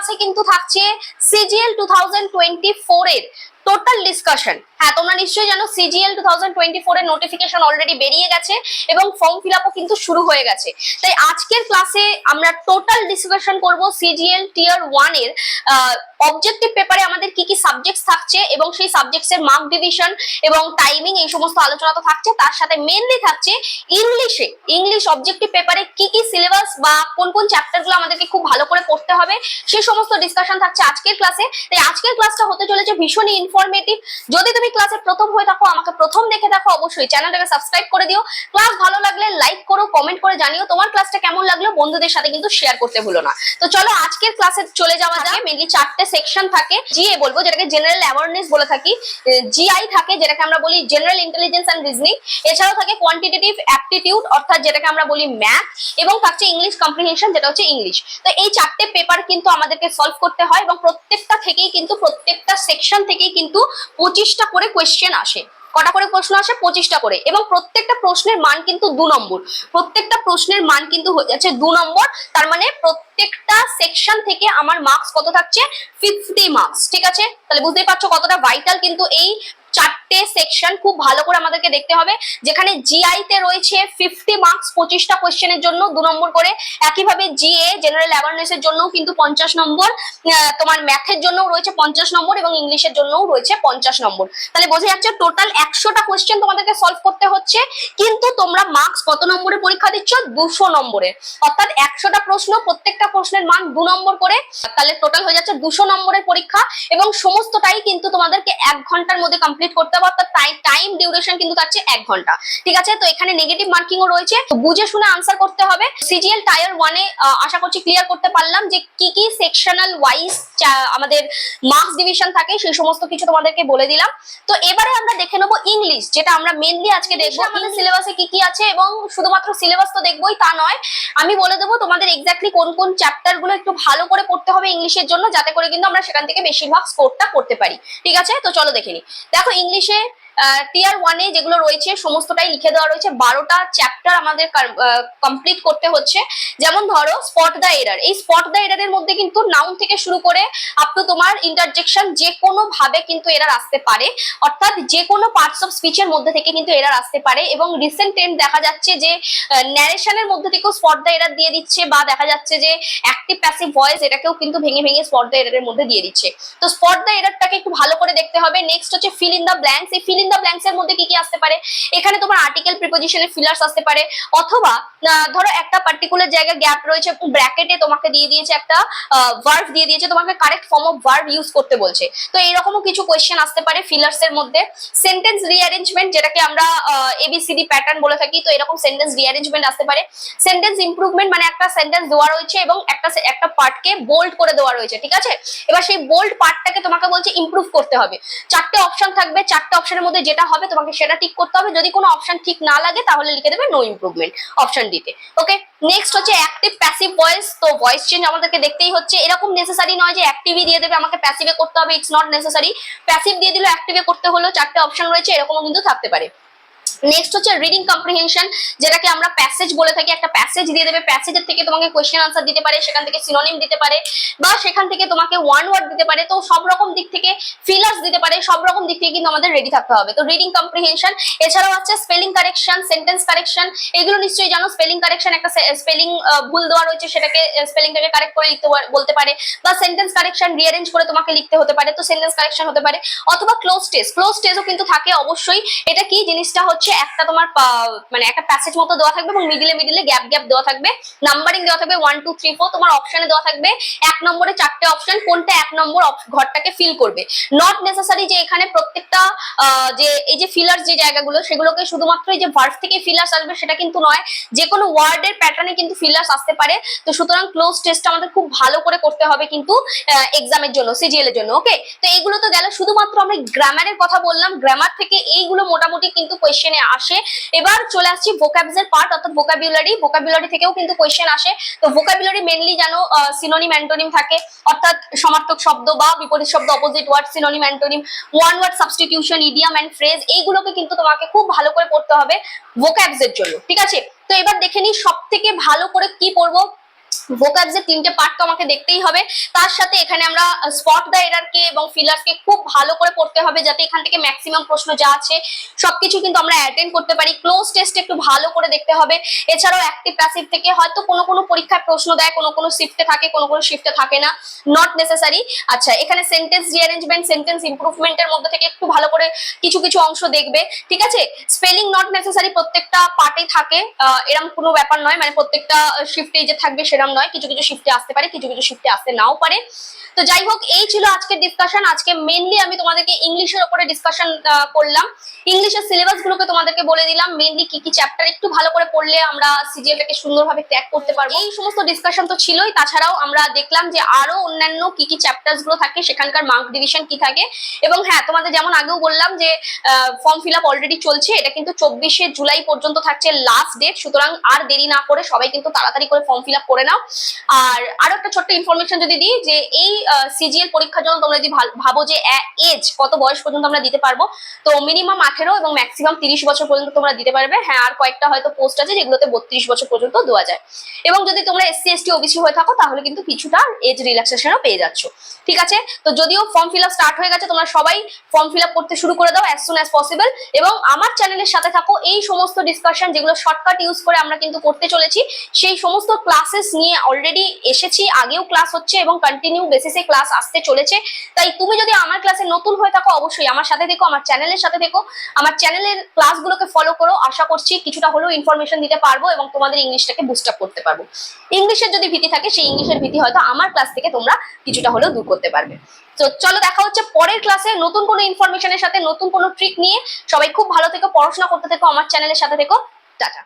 ক্লাসে কিন্তু থাকছে সিজিএল 2024 এর টোটাল ডিসকাশন। হ্যাঁ, তোমরা নিশ্চয়ই জানো সিজিএল 2024 এর নোটিফিকেশন অলরেডি বেরিয়ে গেছে এবং ফর্ম ফিল আপও কিন্তু শুরু হয়ে গেছে। তাই আজকের ক্লাসে আমরা টোটাল ডিসকাশন করব সিজিএল টিয়ার 1 এর অবজেক্টিভ পেপারে আমাদের কি কি সাবজেক্টস থাকছে এবং সেই সাবজেক্টস এর মার্ক ডিভিশন এবং টাইমিং, এই সমস্ত আলোচনা তো থাকছে। তার সাথে মেইনলি থাকছে ইংলিশ অবজেক্টিভ পেপারে কি কি সিলেবাস বা কোন কোন চ্যাপ্টার গুলো আমাদেরকে খুব ভালো করে পড়তে হবে সেই সমস্ত ডিসকাশন থাকছে আজকের ক্লাসে। তাই আজকের ক্লাসটা হতে চলেছে ভীষণই ইনফরমেটিভ। যদি তুমি ক্লাসে প্রথম হয়ে থাকো, আমাকে প্রথম দেখে থাকো, অবশ্যই চ্যানেলটাকে সাবস্ক্রাইব করে দিও। ক্লাস ভালো লাগলে লাইক করো, কমেন্ট করে জানিও তোমার ক্লাসটা কেমন লাগলো, বন্ধুদের সাথে কিন্তু শেয়ার করতে ভুলো না। তো চলো আজকের ক্লাসে চলে যাওয়া যাক। মেইনলি 4টে সেকশন থাকে। জিএ বলবো, যেটাকে জেনারেল অ্যাওয়ারনেস বলে থাকি। জিআই থাকে, যেটাকে আমরা বলি জেনারেল ইন্টেলিজেন্স এন্ড রিজনিং। এছাড়াও থাকে কোয়ান্টিটেটিভ অ্যাপটিটিউড, অর্থাৎ যেটাকে আমরা বলি ম্যাথ, এবং থাকছে ইংলিশ কম্প্রিহেনশন, যেটা হচ্ছে ইংলিশ। তো এই 4টে পেপার কিন্তু আমাদেরকে সলভ করতে হয় এবং প্রত্যেকটা থেকেই কিন্তু প্রত্যেকটা সেকশন থেকেই কিন্তু 25টা করে কোয়েশ্চেন আসে। কটা করে প্রশ্ন আসে? 25টা করে। এবং প্রত্যেকটা প্রশ্নের মান কিন্তু 2 নম্বর। প্রত্যেকটা প্রশ্নের মান কিন্তু হয়ে যাচ্ছে 2 নম্বর। তার মানে প্রত্যেকটা সেকশন থেকে আমার মার্কস কত থাকছে? 50 মার্কস। ঠিক আছে, তাহলে বুঝতেই পারছো কতটা ভাইটাল কিন্তু এই 4টে সেকশন। খুব ভালো করে আমাদেরকে দেখতে হবে। যেখানে জিআই তে রয়েছে 50 মার্কস 25টা কোশ্চেনের জন্য 2 নম্বর করে। একইভাবে জিএ জেনারেল অ্যাওয়ারনেস এর জন্য কিন্তু 50 নম্বর, তোমার ম্যাথের জন্য রয়েছে 50 নম্বর এবং ইংলিশের জন্যও রয়েছে 50 নম্বর। তাহলে বোঝা যাচ্ছে টোটাল 100টা কোশ্চেন তোমাদেরকে সলভ করতে হচ্ছে, কিন্তু তোমরা মার্কস কত নম্বরে পরীক্ষা দিচ্ছ? 200 নম্বরে। অর্থাৎ 100টা প্রশ্ন, প্রত্যেকটা প্রশ্নের মান 2 নম্বর করে। তাহলে টোটাল হয়ে যাচ্ছে 200 নম্বরের পরীক্ষা এবং সমস্তটাই কিন্তু তোমাদেরকে 1 ঘন্টার মধ্যে কমপ্লিট করতে হবে। অর্থাৎ টাইম ডিউরেশন কিন্তু থাকছে 1 ঘন্টা। ঠিক আছে, তো এখানে নেগেটিভ মার্কিংও রয়েছে, বুঝে শুনে আনসার করতে হবে। সিজিএল টায়ার 1 এ আশা করছি ক্লিয়ার করতে পারলাম যে কি কি সেকশনাল ওয়াইজ আমাদের মার্কস ডিভিশন থাকে, সেই সমস্ত কিছু তোমাদেরকে বলে দিলাম। তো এবারে আমরা দেখে নেবো ইংলিশ, যেটা আমরা মেইনলি আজকে দেখবো আমাদের সিলেবাসে কি কি আছে। এবং শুধুমাত্র সিলেবাস তো দেখবোই তা নয়, আমি বলে দেবো তোমাদের এক্স্যাক্টলি কোন কোন চ্যাপ্টার গুলো একটু ভালো করে পড়তে হবে ইংলিশের জন্য, যাতে করে কিন্তু আমরা সেখান থেকে বেশিরভাগ স্কোরটা করতে পারি। ঠিক আছে, তো চলো দেখে নি। দেখো ইংলিশে টিয়ার 1 এ যেগুলো রয়েছে সমস্তটাই লিখে দেওয়া রয়েছে। 12টা চ্যাপ্টার আমাদের কমপ্লিট করতে হচ্ছে। যেমন ধরো স্পট দ্য এরর। এই স্পট দ্য এরর এর মধ্যে কিন্তু নাউন থেকে শুরু করে আপ টু তোমার ইন্টারজেকশন যে কোনো ভাবে কিন্তু এরর আসতে পারে। অর্থাৎ যে কোনো পার্টস অফ স্পিচের মধ্যে থেকে কিন্তু এরর আসতে পারে। এবং রিসেন্ট ট্রেন্ড দেখা যাচ্ছে যে ন্যারেশনের মধ্যে থেকেও স্পট দ্য এরর দিয়ে দিচ্ছে, বা দেখা যাচ্ছে যে অ্যাক্টিভ প্যাসিভ ভয়েস এটাকেও কিন্তু ভেঙে ভেঙে স্পট দ্য এরর এর মধ্যে দিয়ে দিচ্ছে। তো স্পট দ্য এররটাকে একটু ভালো করে দেখতে হবে। নেক্সট হচ্ছে ফিল ইন দ্য ব্ল্যাঙ্কস। এই ফিল ইন দ্য ব্ল্যাঙ্কস এর মধ্যে কি কি আসতে পারে? এখানে তোমার আর্টিকেল প্রিপোজিশনের ফিলার্স আসতে পারে, অথবা ধরো একটা পার্টিকুলার জায়গায় গ্যাপ রয়েছে, ব্র্যাকেটে তোমাকে দিয়ে দিয়েছে একটা ভার্ব দিয়ে দিয়েছে, তোমাকে correct form of verb use করতে বলছে। তো এইরকমও কিছু কোয়েশ্চেন আসতে পারে ফিলার্স এর মধ্যে। সেন্টেন্স রিঅ্যারেঞ্জমেন্ট, যেটাকে আমরা এবিসিডি প্যাটার্ন বলে থাকি, তো এরকম সেন্টেন্স রিঅ্যারেঞ্জমেন্ট আসতে পারে। সেন্টেন্স ইমপ্রুভমেন্ট, মানে একটা সেন্টেন্স দেওয়া রয়েছে এবং একটা পার্টকে বোল্ড করে দেওয়া রয়েছে। ঠিক আছে, এবার সেই বোল্ড পার্টটাকে তোমাকে বলছে ইমপ্রুভ করতে হবে। 4টে অপশন থাকবে, 4টে অপশনের মধ্যে যেটা হবে তোমাকে সেটা ঠিক করতে হবে। যদি কোনো অপশন ঠিক না লাগে তাহলে লিখে দেবে নো ইমপ্রুভমেন্ট অপশন ডিতে। ওকে, নেক্সট হচ্ছে অ্যাক্টিভ প্যাসিভ ভয়েস। তো ভয়েস চেঞ্জ আমাদেরকে দেখতেই হচ্ছে। এরকম নেসেসারি নয় যে অ্যাক্টিভই দিয়ে দেবে আমাকে প্যাসিভে করতে হবে, ইটস নট নেসেসারি। প্যাসিভ দিয়ে দিলে অ্যাক্টিভে করতে হলো, 4টে অপশন রয়েছে, এরকমও কিন্তু থাকতে পারে। নেক্সট হচ্ছে রিডিং কম্প্রিহেনশন, যেটাকে আমরা প্যাসেজ বলে থাকি। একটা প্যাসেজ দিয়ে দেবে, প্যাসেজের থেকে তোমাকে কোয়েশ্চেন আনসার দিতে পারে, সেখান থেকে সিনোনিম দিতে পারে, বা সেখান থেকে তোমাকে ওয়ান ওয়ার্ড দিতে পারে। তো সব রকম দিক থেকে ফিলার্স দিতে পারে, সব রকম দিক থেকে কিন্তু আমাদের রেডি থাকতে হবে। তো রিডিং কম্প্রিহেনশন। এছাড়াও আছে স্পেলিং কারেকশন, সেন্টেন্স কারেকশন। এগুলো নিশ্চয়ই জানো। স্পেলিং কারেকশন, একটা স্পেলিং ভুল দেওয়া রয়েছে সেটাকে স্পেলিংটাকে কারেক্ট করে লিখতে বলতে পারে, বা সেন্টেন্স কারেকশন রিঅ্যারেঞ্জ করে তোমাকে লিখতে হতে পারে, তো সেন্টেন্স কারেকশন হতে পারে। অথবা ক্লোজ টেস্ট। ক্লোজ টেস্টও কিন্তু থাকে অবশ্যই। এটা কি জিনিসটা হচ্ছে, একটা তোমার মানে একটা প্যাসেজ মতো দেওয়া থাকবে এবং মিডিলে গ্যাপ দেওয়া থাকবে, নাম্বারিং দেওয়া থাকবে 1 2 3 4। তোমার অপশনে দেওয়া থাকবে 1 নম্বরে 4টে অপশন, কোনটা 1 নম্বর ঘরটাকে ফিল করবে। নট নেসেসারি যে এখানে প্রত্যেকটা যে এই যে ফিলার্স যে জায়গাগুলো সেগুলোকে শুধুমাত্র এই যে ভার্ব থেকে ফিলার্স আসবে সেটা কিন্তু নয়, যে কোনো ওয়ার্ডের প্যাটার্নে কিন্তু ফিলার্স আসতে পারে। তো সুতরাং ক্লোজ টেস্টটা আমাদের খুব ভালো করে করতে হবে কিন্তু এক্সামের জন্য, সিজিএল এর জন্য। ওকে, তো এইগুলো তো গেল। শুধুমাত্র আমরা গ্রামারের কথা বললাম, গ্রামার থেকে এইগুলো মোটামুটি কিন্তু কোয়েশ্চেনে আসে। এবার চলে আসছি ভোকাবস এর পার্ট, অর্থাৎ ভোকাবুলারি থেকেও কিন্তু কোয়েশ্চেন আসে। তো ভোকাবুলারি মেইনলি জানো সিনোনিম অ্যান্টোনিম থাকে, অর্থাৎ সমার্থক শব্দ বা বিপরীত শব্দ, opposite word, synonym antonym, one word substitution, idiom and phrase. এইগুলোকে কিন্তু তোমাকে খুব ভালো করে পড়তে হবে ভোকাবস এর জন্য। ঠিক আছে, তো এবার দেখে নি সব থেকে ভালো করে কি পড়বো। ভোকাবস এর 3টে পার্ট তো আমাকে দেখতেই হবে, তার সাথে এখানে আমরা স্পট দ্য এরর কে এবং ফিলার্স কে খুব ভালো করে পড়তে হবে, যাতে এখান থেকে ম্যাক্সিমাম প্রশ্ন যা আছে সবকিছু কিন্তু আমরা অ্যাটেন্ড করতে পারি। ক্লোজ টেস্ট একটু ভালো করে দেখতে হবে। এছাড়াও অ্যাক্টিভ প্যাসিভ থেকে হয়তো কোনো পরীক্ষায় প্রশ্ন দেয়, কোনো শিফটে থাকে, কোনো শিফটে থাকে না, নট নেসেসারি। আচ্ছা, এখানে সেন্টেন্স রিঅ্যারেঞ্জমেন্ট, সেন্টেন্স ইমপ্রুভমেন্টের মধ্যে থেকে একটু ভালো করে কিছু অংশ দেখবে, ঠিক আছে। স্পেলিং নট নেসেসারি, প্রত্যেকটা পার্টে থাকে, এরকম কোনো ব্যাপার নয়, মানে প্রত্যেকটা শিফটে যে থাকবে সেরকম নয়, কিছু শিফটে আসতে পারে, কিছু শিফটে আসতে নাও পারে। তো যাই হোক, এই ছিল আজকের ডিসকাশন। আজকে মেইনলি আমি তোমাদেরকে ইংলিশের উপরে ডিসকাশন করলাম। ইংলিশের সিলেবাস গুলোকে তোমাদেরকে বলে দিলাম, মেইনলি কি চ্যাপ্টার একটু ভালো করে পড়লে আমরা সিজিএলটাকে সুন্দরভাবে ক্র্যাক করতে পারবো। এই সমস্ত ডিসকাশন তো ছিলই, তাছাড়াও আমরা দেখলাম যে আরো অন্যান্য কি চ্যাপ্টার্স গুলো থাকে, সেখানকার মার্ক ডিভিশন কি থাকে। এবং হ্যাঁ, তোমাদের যেমন আগেও বললাম যে ফর্ম ফিল আপ অলরেডি চলছে, এটা কিন্তু 24শে জুলাই পর্যন্ত থাকছে লাস্ট ডেট, সুতরাং আর দেরি না করে সবাই কিন্তু তাড়াতাড়ি করে ফর্ম ফিল আপ করে নাও। আর আরো একটা ছোট্ট ইনফরমেশন যদি দিই, যে এই সিজিএল পরীক্ষার জন্য তোমরা যদি ভাবো যে এজ কত বয়স পর্যন্ত আমরা দিতে পারবো, তো মিনিমাম 18 এবং ম্যাক্সিমাম 30 বছর পর্যন্ত তোমরা দিতে পারবে। হ্যাঁ, আর কয়েকটা হয়তো পোস্ট আছে যেগুলোতে 32 বছর পর্যন্ত দেওয়া যায়। এবং যদি তোমরা এসসি এসটি ওবিসি হয়ে থাকো, তাহলে কিন্তু কিছুটা এজ রিল্যাক্সেশনও পেয়ে যাচ্ছ, ঠিক আছে। তো যদিও ফর্ম ফিল আপ স্টার্ট হয়ে গেছে, তোমরা সবাই ফর্ম ফিল আপ করতে শুরু করে দাও অ্যাজ সুন অ্যাজ পসিবল। এবং আমার চ্যানেলের সাথে থাকো, এই সমস্ত ডিসকাশন যেগুলো শর্টকাট ইউজ করে আমরা কিন্তু করতে চলেছি, সেই সমস্ত ক্লাসেস নিয়ে অলরেডি এসেছি, আগেও ক্লাস হচ্ছে এবং কন্টিনিউ বেসিসে ক্লাস আসতে চলেছে। তাই তুমি যদি আমার ক্লাসে নতুন হয়ে থাকো, অবশ্যই আমার সাথে থেকো, আমার চ্যানেলের সাথে থেকো, আমার চ্যানেলের ক্লাসগুলোকে ফলো করো। আশা করছি কিছুটা হলেও ইনফরমেশন দিতে পারবো এবং তোমাদের ইংলিশটাকে বুস্ট আপ করতে পারবো। ইংলিশের যদি ভীতি থাকে, সেই ইংলিশের ভীতি হয়তো আমার ক্লাস থেকে তোমরা কিছুটা হলেও দূর করতে পারবে। তো চলো, দেখা হচ্ছে পরের ক্লাসে নতুন কোনো ইনফরমেশনের সাথে, নতুন কোনো ট্রিক নিয়ে। সবাই খুব ভালো থেকো, পড়াশোনা করতে থেকো, আমার চ্যানেলের সাথে থেকো। টাটা।